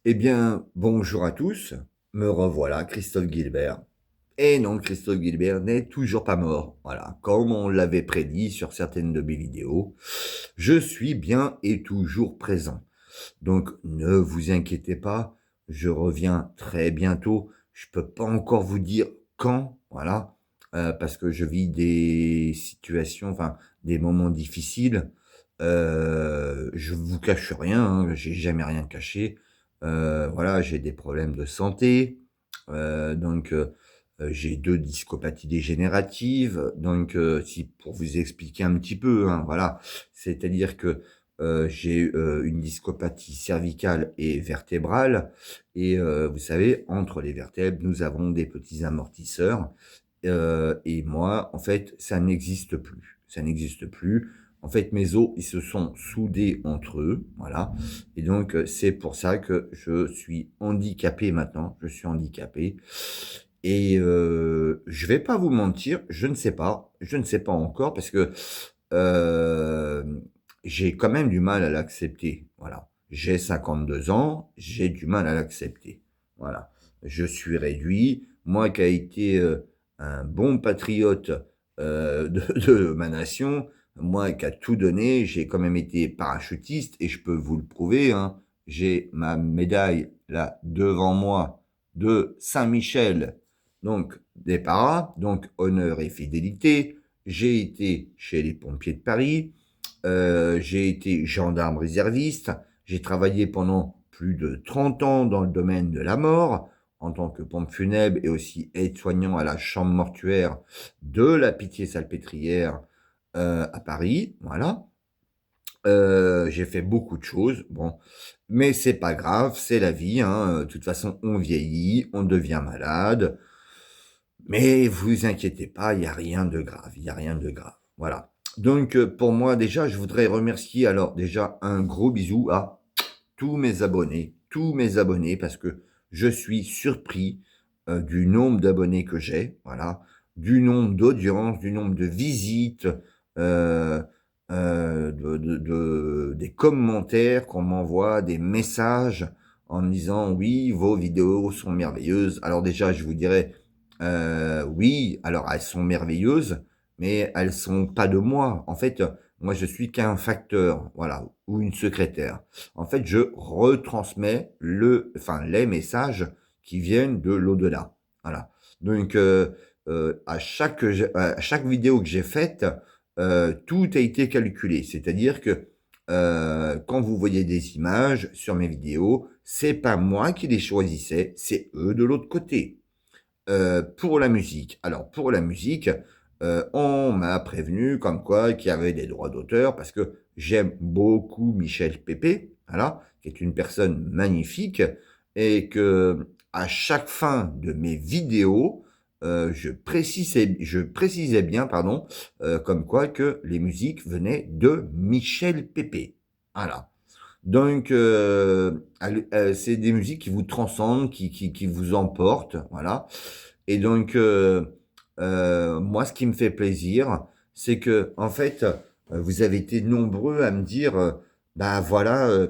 Eh bien, bonjour à tous, me revoilà, Christophe Guilbert. Et non, Christophe Guilbert n'est toujours pas mort. Voilà, comme on l'avait prédit sur certaines de mes vidéos, je suis bien et toujours présent. Donc, ne vous inquiétez pas, je reviens très bientôt. Je peux pas encore vous dire quand, voilà, parce que je vis des situations, enfin, des moments difficiles. Je vous cache rien, hein, j'ai jamais rien caché. Voilà, j'ai des problèmes de santé, j'ai 2 discopathies dégénératives, si pour vous expliquer un petit peu, hein, voilà. C'est-à-dire que, j'ai, une discopathie cervicale et vertébrale et vous savez, entre les vertèbres, nous avons des petits amortisseurs, et moi, en fait, ça n'existe plus. Ça n'existe plus. En fait, mes os, ils se sont soudés entre eux, voilà. Et donc, c'est pour ça que je suis handicapé maintenant. Je suis handicapé et je vais pas vous mentir, je ne sais pas. Je ne sais pas encore parce que, hem, j'ai quand même du mal à l'accepter, voilà. J'ai 52 ans, j'ai du mal à l'accepter, voilà. Je suis réduit, moi qui a été, un bon patriote, de ma nation, moi qui a tout donné, j'ai quand même été parachutiste et je peux vous le prouver, hein. J'ai ma médaille là devant moi de Saint-Michel, donc des paras, donc honneur et fidélité. J'ai été chez les pompiers de Paris, j'ai été gendarme réserviste, j'ai travaillé pendant plus de 30 ans dans le domaine de la mort, en tant que pompe funèbre et aussi aide-soignant à la chambre mortuaire de la Pitié-Salpêtrière, à Paris, voilà. J'ai fait beaucoup de choses, bon, mais c'est pas grave, c'est la vie, hein, de toute façon on vieillit, on devient malade, mais vous inquiétez pas, il y a rien de grave, il y a rien de grave, voilà. Donc pour moi déjà, je voudrais remercier alors déjà un gros bisou à tous mes abonnés parce que je suis surpris, du nombre d'abonnés que j'ai, voilà, du nombre d'audiences, du nombre de visites, heu des commentaires qu'on m'envoie, des messages en me disant: «Oui, vos vidéos sont merveilleuses». Alors déjà, je vous dirais, oui, alors elles sont merveilleuses, mais elles sont pas de moi. En fait, moi je suis qu'un facteur, voilà, ou une secrétaire. En fait, je retransmets les messages qui viennent de l'au-delà, voilà. Donc à chaque vidéo que j'ai faite, tout a été calculé. C'est-à-dire que, quand vous voyez des images sur mes vidéos, c'est pas moi qui les choisissais, c'est eux de l'autre côté. Pour la musique, alors pour la musique, on m'a prévenu comme quoi qu'il y avait des droits d'auteur parce que j'aime beaucoup Michel Pépé, voilà, qui est une personne magnifique et que à chaque fin de mes vidéos, je précisais bien, pardon, comme quoi que les musiques venaient de Michel Pépé. Voilà. Donc, c'est des musiques qui vous transcendent, qui vous emportent, voilà. Et donc, moi, ce qui me fait plaisir, c'est qu'en fait, vous avez été nombreux à me dire, bah, voilà,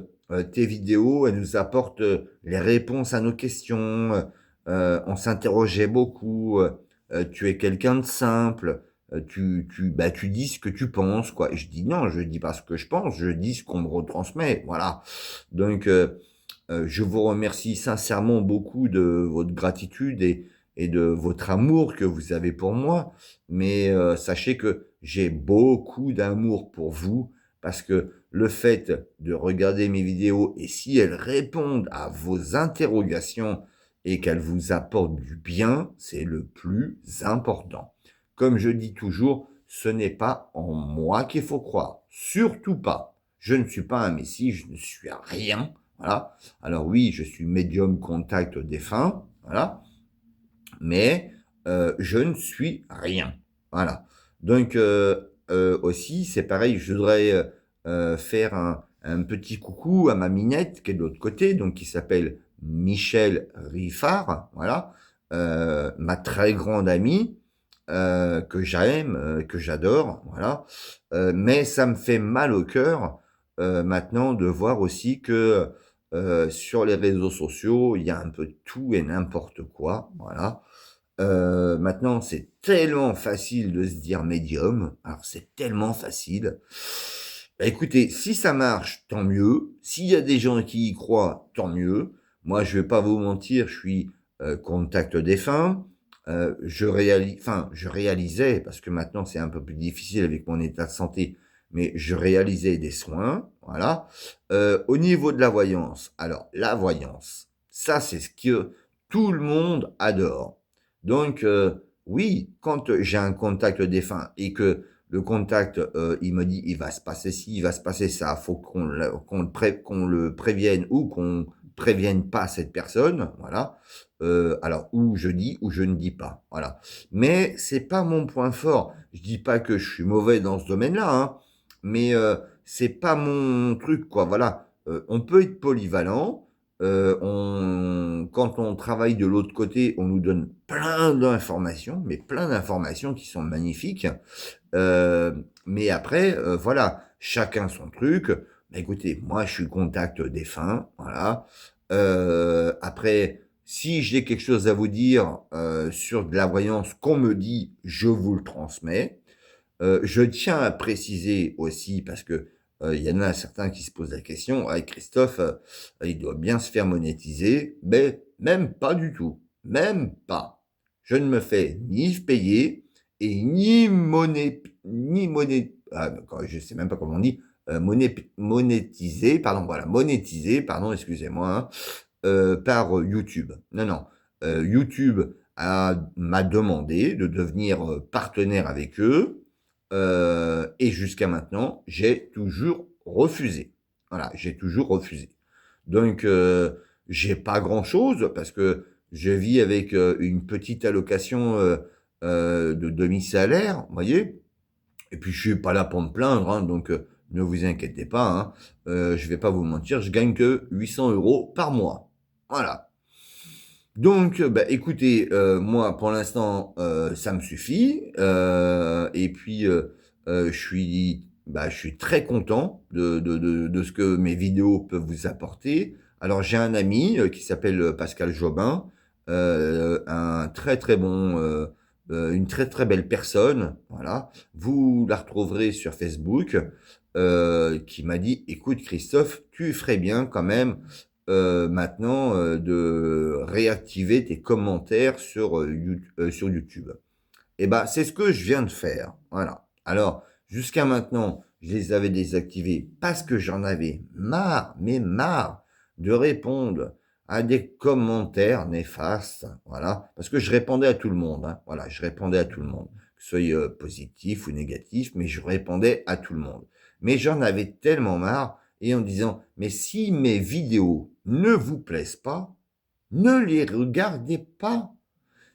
tes vidéos, elles nous apportent, les réponses à nos questions, on s'interrogeait beaucoup, tu es quelqu'un de simple, tu dis ce que tu penses, quoi. Et je dis: «Non, je dis pas ce que je pense, je dis ce qu'on me retransmet», voilà. Donc, je vous remercie sincèrement beaucoup de votre gratitude et de votre amour que vous avez pour moi. Mais, sachez que j'ai beaucoup d'amour pour vous parce que le fait de regarder mes vidéos et si elles répondent à vos interrogations et qu'elles vous apportent du bien, c'est le plus important. Comme je dis toujours, ce n'est pas en moi qu'il faut croire, surtout pas. Je ne suis pas un messie, je ne suis rien, voilà. Alors oui, je suis médium contact défunt, voilà, mais je ne suis rien, voilà. Donc aussi, c'est pareil, je voudrais, faire un petit coucou à ma Minette qui est de l'autre côté, donc qui s'appelle Michel Riffard, voilà, ma très grande amie, que j'aime, que j'adore, voilà, mais ça me fait mal au cœur, maintenant de voir aussi que, sur les réseaux sociaux, il y a un peu de tout et n'importe quoi, voilà. Maintenant, c'est tellement facile de se dire médium. Alors, c'est tellement facile. Bah, écoutez, si ça marche, tant mieux. S'il y a des gens qui y croient, tant mieux. Moi, je vais pas vous mentir, je suis contact défunt. Je réalisais, parce que maintenant c'est un peu plus difficile avec mon état de santé, mais je réalisais des soins, voilà. Au niveau de la voyance, alors la voyance, ça c'est ce que tout le monde adore. Donc, oui, quand j'ai un contact défunt et que le contact, il me dit, il va se passer ci, il va se passer ça, faut qu'on le prévienne ou qu'on prévienne pas cette personne, voilà. Alors, ou je dis, ou je ne dis pas, voilà. Mais c'est pas mon point fort. Je dis pas que je suis mauvais dans ce domaine-là, hein, mais c'est pas mon truc, quoi. Voilà. On peut être polyvalent. Quand on travaille de l'autre côté, on nous donne plein d'informations, mais plein d'informations qui sont magnifiques. Mais après, voilà, chacun son truc. Bah, écoutez, moi, je suis contact défunt, voilà. Après, si j'ai quelque chose à vous dire sur de la voyance qu'on me dit, je vous le transmets. Je tiens à préciser aussi, parce que il y en a certains qui se posent la question, ouais, Christophe, il doit bien se faire monétiser, mais même pas du tout, même pas. Je ne me fais ni payer et je sais même pas comment on dit, monétiser, pardon, voilà, monétiser, pardon, excusez-moi, hein, par YouTube. Non, non, YouTube m'a demandé de devenir partenaire avec eux. Et jusqu'à maintenant, j'ai toujours refusé. Voilà, j'ai toujours refusé. Donc, j'ai pas grand-chose parce que je vis avec une petite allocation de demi-salaire, vous voyez. Et puis, je suis pas là pour me plaindre, hein, donc ne vous inquiétez pas. Hein, je vais pas vous mentir, je gagne que 800 euros par mois. Voilà. Donc, bah, écoutez, moi, pour l'instant, ça me suffit. Et puis, je suis très content de ce que mes vidéos peuvent vous apporter. Alors, j'ai un ami qui s'appelle Pascal Jobin, un très très bon, une très très belle personne. Voilà, vous la retrouverez sur Facebook. Qui m'a dit, écoute Christophe, tu ferais bien quand même maintenant de réactiver tes commentaires sur YouTube. Et ben, c'est ce que je viens de faire. Voilà. Alors, jusqu'à maintenant, je les avais désactivés parce que j'en avais marre, mais marre de répondre à des commentaires néfastes. Voilà. Parce que je répondais à tout le monde. Hein. Voilà, je répondais à tout le monde. Que ce soit positif ou négatif, mais je répondais à tout le monde. Mais j'en avais tellement marre et en disant, mais si mes vidéos ne vous plaisent pas, ne les regardez pas.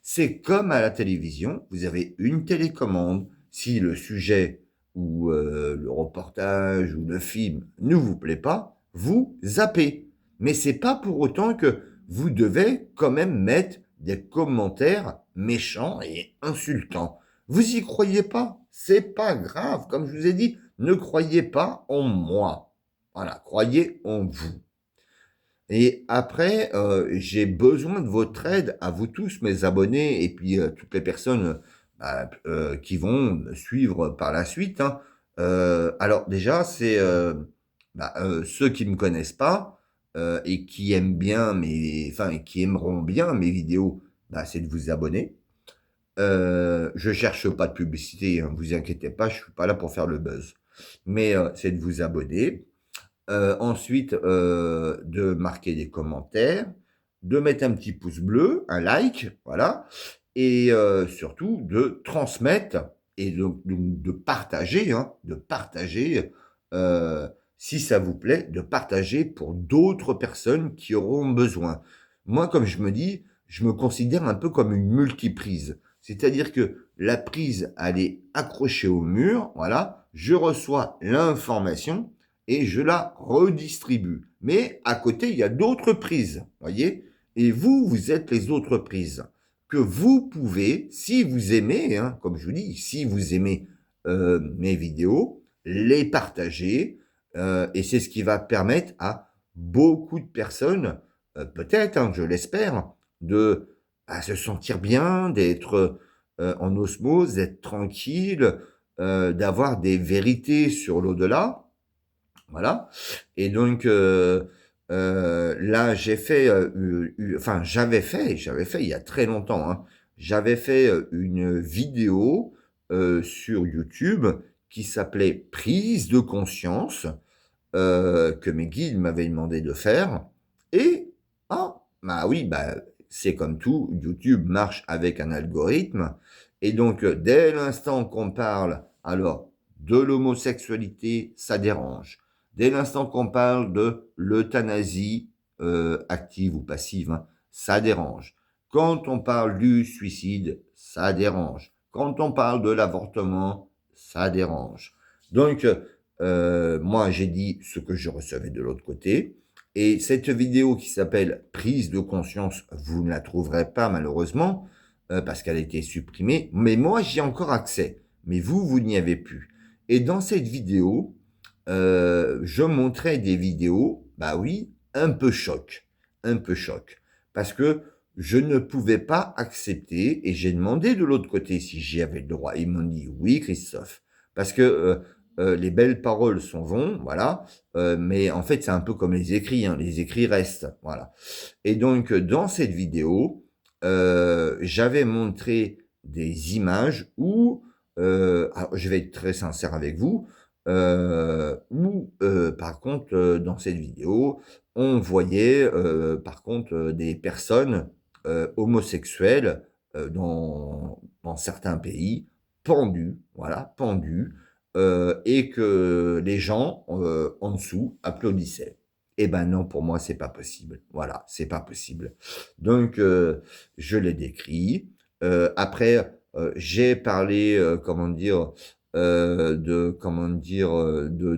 C'est comme à la télévision, vous avez une télécommande. Si le sujet ou le reportage ou le film ne vous plaît pas, vous zappez. Mais c'est pas pour autant que vous devez quand même mettre des commentaires méchants et insultants. Vous y croyez pas? C'est pas grave. Comme je vous ai dit, ne croyez pas en moi. Voilà, croyez en vous. Et après, j'ai besoin de votre aide, à vous tous, mes abonnés, et puis toutes les personnes qui vont me suivre par la suite. Hein. Alors déjà, c'est ceux qui me connaissent pas et qui aiment bien et qui aimeront bien mes vidéos, c'est de vous abonner. Je cherche pas de publicité, hein, vous inquiétez pas, je suis pas là pour faire le buzz. Mais c'est de vous abonner. Ensuite, de marquer des commentaires, de mettre un petit pouce bleu, un like, voilà, et surtout de transmettre et de partager, hein, de partager, euh, si ça vous plaît, de partager pour d'autres personnes qui auront besoin. Moi, comme je me dis, je me considère un peu comme une multiprise. C'est-à-dire que la prise, elle est accrochée au mur, voilà, je reçois l'information, et je la redistribue. Mais à côté, il y a d'autres prises, voyez. Et vous, vous êtes les autres prises que vous pouvez, si vous aimez, hein, comme je vous dis, si vous aimez mes vidéos, les partager. Et c'est ce qui va permettre à beaucoup de personnes, peut-être, hein, je l'espère, à se sentir bien, d'être en osmose, d'être tranquille, d'avoir des vérités sur l'au-delà. Voilà. Et donc, là, j'ai fait, enfin, j'avais fait il y a très longtemps, hein, j'avais fait une vidéo sur YouTube qui s'appelait Prise de conscience, que mes guides m'avaient demandé de faire. Et, ah, bah oui, bah, c'est comme tout, YouTube marche avec un algorithme. Et donc, dès l'instant qu'on parle, alors, de l'homosexualité, ça dérange. Dès l'instant qu'on parle de l'euthanasie, active ou passive, hein, ça dérange. Quand on parle du suicide, ça dérange. Quand on parle de l'avortement, ça dérange. Donc, moi, j'ai dit ce que je recevais de l'autre côté. Et cette vidéo qui s'appelle Prise de conscience, vous ne la trouverez pas malheureusement, parce qu'elle a été supprimée. Mais moi, j'y ai encore accès. Mais vous, vous n'y avez plus. Et dans cette vidéo, je montrais des vidéos, bah oui, un peu choc. Un peu choc. Parce que je ne pouvais pas accepter, et j'ai demandé de l'autre côté si j'y avais le droit. Ils m'ont dit oui, Christophe. Parce que les belles paroles s'en vont, voilà, mais en fait, c'est un peu comme les écrits, hein, les écrits restent, voilà. Et donc, dans cette vidéo, j'avais montré des images où, alors, je vais être très sincère avec vous, où, par contre, dans cette vidéo, on voyait, par contre, des personnes homosexuelles dans certains pays, pendues, voilà, pendues, et que les gens en dessous applaudissaient. Eh ben non, pour moi, c'est pas possible. Voilà, c'est pas possible. Donc, je l'ai décrit. Après, j'ai parlé, comment dire, de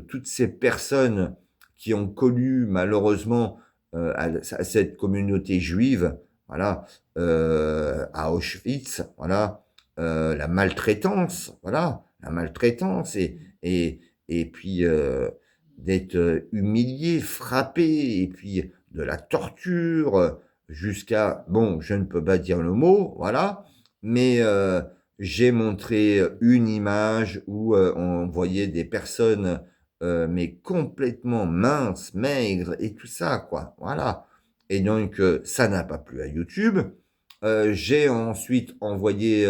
toutes ces personnes qui ont connu malheureusement à cette communauté juive, voilà, à Auschwitz, voilà, la maltraitance, voilà, la maltraitance et puis d'être humilié, frappé, et puis de la torture jusqu'à, bon, je ne peux pas dire le mot, voilà, mais j'ai montré une image où on voyait des personnes mais complètement minces, maigres et tout ça, quoi, voilà. Et donc ça n'a pas plu à YouTube. J'ai ensuite envoyé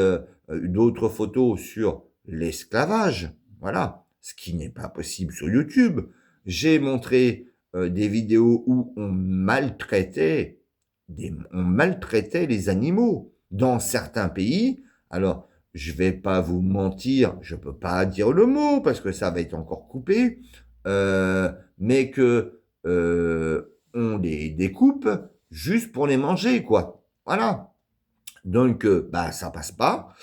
d'autres photos sur l'esclavage, voilà, ce qui n'est pas possible sur YouTube. J'ai montré des vidéos où on maltraitait les animaux dans certains pays. Alors, je vais pas vous mentir, je peux pas dire le mot parce que ça va être encore coupé, mais que on les découpe juste pour les manger, quoi. Voilà. Donc, bah, ça passe pas.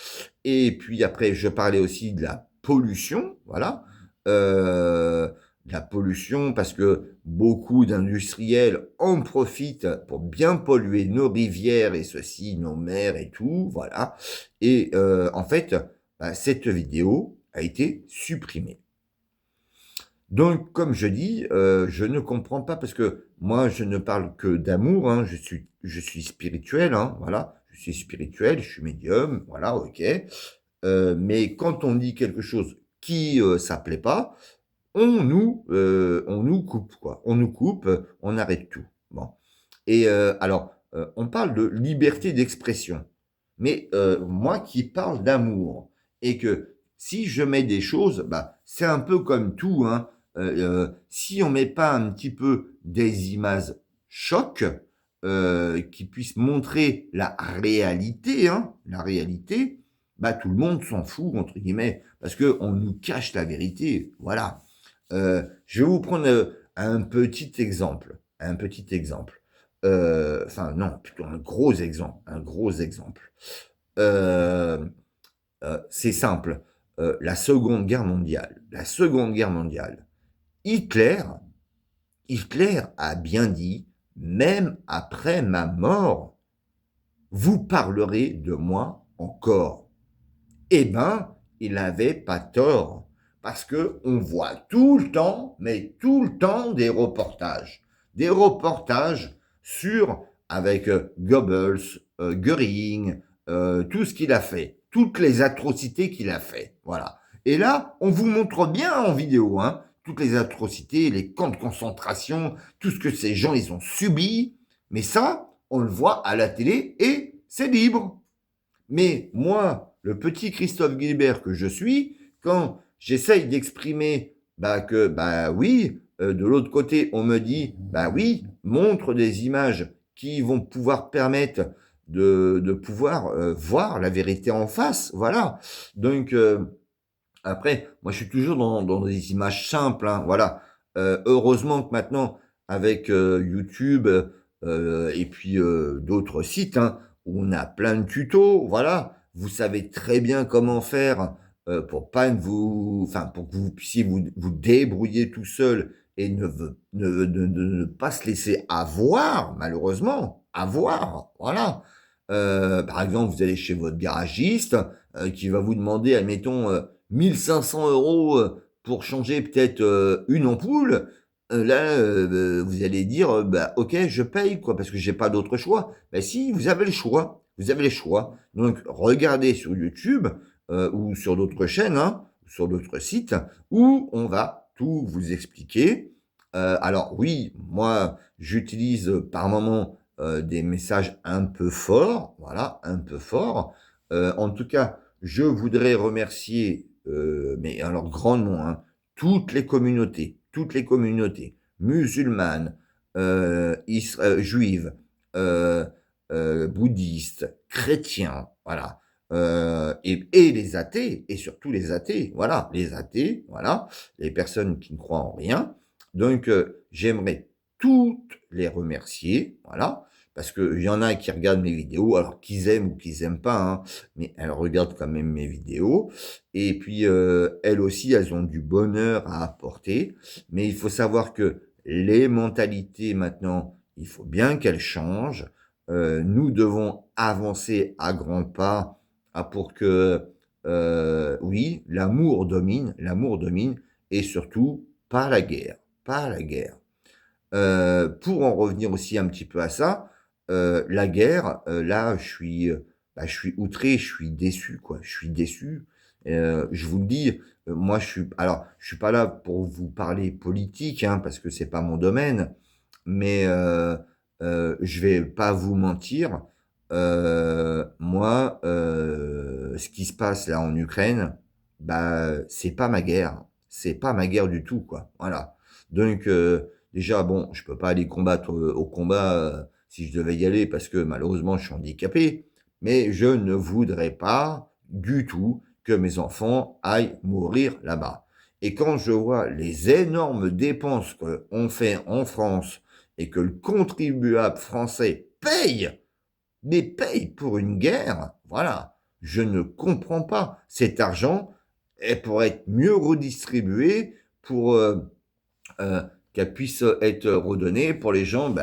Et puis après, je parlais aussi de la pollution, voilà. De la pollution parce que beaucoup d'industriels en profitent pour bien polluer nos rivières et ceci, nos mers et tout, voilà. Et en fait, bah, cette vidéo a été supprimée. Donc, comme je dis, je ne comprends pas parce que moi, je ne parle que d'amour, hein, je suis spirituel, hein, voilà, je suis spirituel, je suis médium, voilà, ok. Mais quand on dit quelque chose qui ça plaît pas, on nous coupe, quoi. On nous coupe, on arrête tout. Bon. Et alors, on parle de liberté d'expression. Mais moi qui parle d'amour, et que si je mets des choses, bah, c'est un peu comme tout, hein. Si on met pas un petit peu des images chocs qui puissent montrer la réalité, hein, la réalité, bah tout le monde s'en fout entre guillemets parce que on nous cache la vérité. Voilà. Je vais vous prendre un petit exemple, un petit exemple. Enfin non, plutôt un gros exemple, un gros exemple. Euh, c'est simple. La Seconde Guerre mondiale. La Seconde Guerre mondiale. Hitler, Hitler a bien dit, même après ma mort, vous parlerez de moi encore. Eh ben, il n'avait pas tort. Parce que on voit tout le temps, mais tout le temps des reportages. des reportages avec Goebbels, Göring, tout ce qu'il a fait, toutes les atrocités qu'il a fait, voilà. Et là, on vous montre bien en vidéo, hein, toutes les atrocités, les camps de concentration, tout ce que ces gens, ils ont subi, mais ça, on le voit à la télé et c'est libre. Mais moi, le petit Christophe Guilbert que je suis, quand j'essaye d'exprimer que, oui, de l'autre côté, on me dit, oui, montre des images qui vont pouvoir permettre de pouvoir voir la vérité en face, voilà. Donc, après, moi, je suis toujours dans des images simples, hein, voilà. Heureusement que maintenant, avec YouTube et puis d'autres sites, hein, où on a plein de tutos, voilà. Vous savez très bien comment faire pour pas enfin, pour que vous puissiez vous débrouiller tout seul et ne pas se laisser avoir, malheureusement, avoir, voilà. Par exemple, vous allez chez votre garagiste qui va vous demander, admettons, 1 500 € pour changer peut-être une ampoule. Là, vous allez dire, ok, je paye, quoi, parce que j'ai pas d'autre choix. Ben si, vous avez le choix. Vous avez le choix. Donc, regardez sur YouTube ou sur d'autres chaînes, hein, sur d'autres sites, où on va tout vous expliquer. Alors oui, moi, j'utilise par moment des messages un peu forts, voilà, un peu forts. En tout cas, je voudrais remercier, mais alors grandement, hein, toutes les communautés musulmanes, juives, euh, bouddhistes, chrétiens, voilà, et les athées, et surtout les athées, voilà, les athées, voilà, les personnes qui ne croient en rien. Donc, j'aimerais toutes les remercier, voilà, parce qu'il y en a qui regardent mes vidéos, alors qu'ils aiment ou qu'ils aiment pas, hein, mais elles regardent quand même mes vidéos. Et puis, elles aussi, elles ont du bonheur à apporter. Mais il faut savoir que les mentalités, maintenant, il faut bien qu'elles changent. Nous devons avancer à grands pas pour que, oui, l'amour domine, et surtout, pas la guerre, pas la guerre. Pour en revenir aussi un petit peu à ça, la guerre, là, je suis outré, je suis déçu, quoi. Je suis déçu. Je vous le dis, moi, je suis pas là pour vous parler politique, hein, parce que c'est pas mon domaine, mais je vais pas vous mentir. Moi, ce qui se passe là en Ukraine, c'est pas ma guerre. C'est pas ma guerre du tout, quoi. Voilà. Donc, déjà, bon, je peux pas aller combattre au combat si je devais y aller parce que malheureusement je suis handicapé, mais je ne voudrais pas du tout que mes enfants aillent mourir là-bas. Et quand je vois les énormes dépenses qu'on fait en France et que le contribuable français paye, mais paye pour une guerre, voilà, je ne comprends pas. Cet argent pourrait être mieux redistribué pour euh, qu'elle puisse être redonnée pour les gens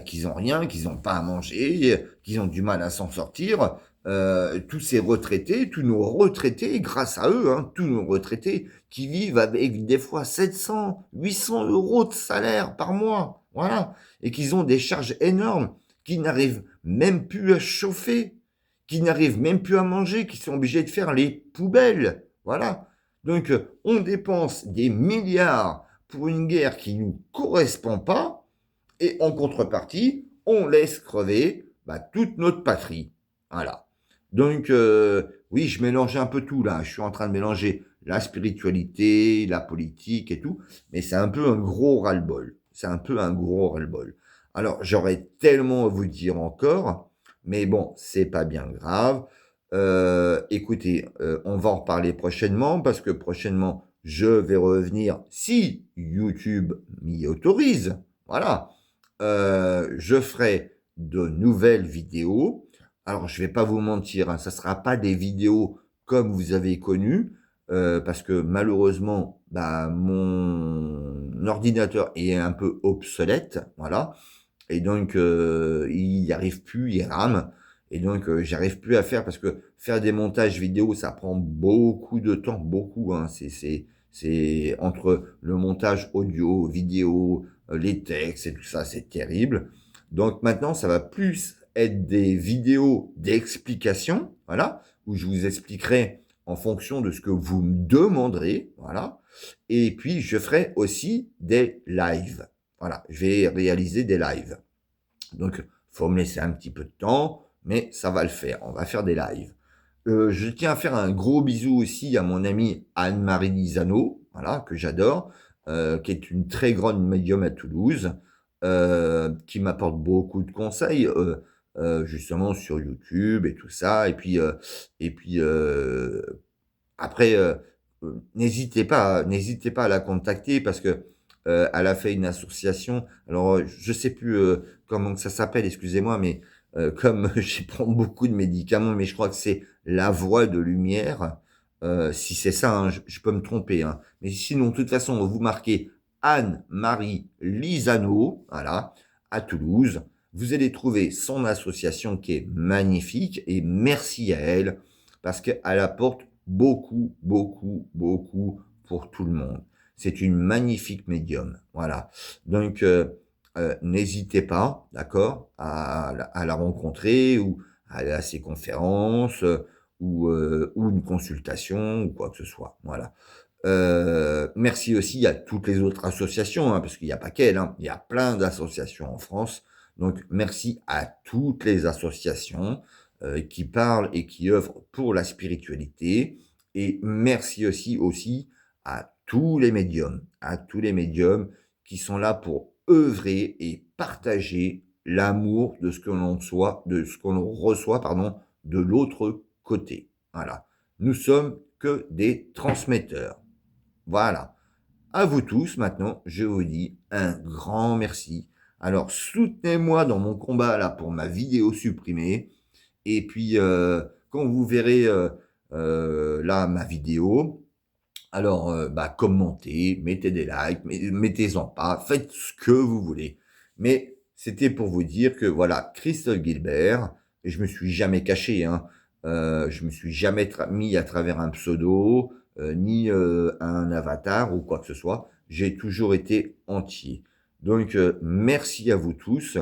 qui n'ont rien, qui n'ont pas à manger, qui ont du mal à s'en sortir. Tous ces retraités, tous nos retraités, grâce à eux, hein, tous nos retraités qui vivent avec des fois 700, 800 € de salaire par mois, voilà, et qui ont des charges énormes, qui n'arrivent même plus à chauffer, qui n'arrivent même plus à manger, qui sont obligés de faire les poubelles, voilà. Donc, on dépense des milliards pour une guerre qui ne nous correspond pas, et en contrepartie, on laisse crever toute notre patrie. Voilà. Donc, oui, je mélange un peu tout là. Je suis en train de mélanger la spiritualité, la politique et tout, mais c'est un peu un gros ras-le-bol. C'est un peu un gros ras-le-bol. Alors, j'aurais tellement à vous dire encore, mais bon, c'est pas bien grave. Écoutez, on va en reparler prochainement parce que prochainement, je vais revenir si YouTube m'y autorise. Voilà. Je ferai de nouvelles vidéos. Alors, je vais pas vous mentir, hein, ça sera pas des vidéos comme vous avez connu, parce que malheureusement, mon ordinateur est un peu obsolète, voilà. Et donc, il n'y arrive plus, il rame. Et donc, j'arrive plus à faire parce que faire des montages vidéo, ça prend beaucoup de temps, beaucoup, hein. C'est entre le montage audio, vidéo, les textes et tout ça, c'est terrible. Donc maintenant, ça va plus être des vidéos d'explication, voilà, où je vous expliquerai en fonction de ce que vous me demanderez, voilà. Et puis, je ferai aussi des lives. Voilà, je vais réaliser des lives. Donc, faut me laisser un petit peu de temps, mais ça va le faire. On va faire des lives. Je tiens à faire un gros bisou aussi à mon amie Anne-Marie Lisano, voilà, que j'adore, qui est une très grande médium à Toulouse, qui m'apporte beaucoup de conseils, justement sur YouTube et tout ça. Et puis après, n'hésitez pas à la contacter parce que elle a fait une association. Alors, je sais plus comment ça s'appelle, excusez-moi, mais comme je prends beaucoup de médicaments, mais je crois que c'est la voie de lumière. Si c'est ça, hein, je peux me tromper. Hein. Mais sinon, de toute façon, vous marquez Anne-Marie Lisano, voilà, à Toulouse. Vous allez trouver son association qui est magnifique et merci à elle parce qu'elle apporte beaucoup, beaucoup, beaucoup pour tout le monde. C'est une magnifique médium, voilà. Donc, n'hésitez pas, d'accord, à la rencontrer ou à aller à ses conférences ou une consultation ou quoi que ce soit, voilà. Merci aussi à toutes les autres associations, hein, parce qu'il n'y a pas qu'elle, hein, il y a plein d'associations en France. Donc, merci à toutes les associations qui parlent et qui œuvrent pour la spiritualité. Et merci aussi à tous les médiums qui sont là pour œuvrer et partager l'amour de ce que l'on soit, de ce qu'on reçoit, pardon, de l'autre côté. Voilà. Nous sommes que des transmetteurs. Voilà. À vous tous, maintenant, je vous dis un grand merci. Alors, soutenez-moi dans mon combat là pour ma vidéo supprimée. Et puis, quand vous verrez là ma vidéo, alors, bah, commentez, mettez des likes, mettez-en pas, faites ce que vous voulez. Mais c'était pour vous dire que voilà, Christophe Gilbert, et je me suis jamais caché, hein, je me suis jamais mis à travers un pseudo, ni un avatar ou quoi que ce soit. J'ai toujours été entier. Donc, merci à vous tous.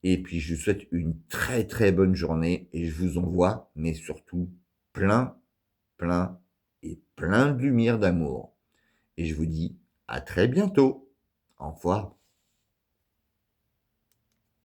Et puis, je vous souhaite une très très bonne journée et je vous envoie, mais surtout, plein, plein et plein de lumière d'amour. Et je vous dis à très bientôt. Au revoir.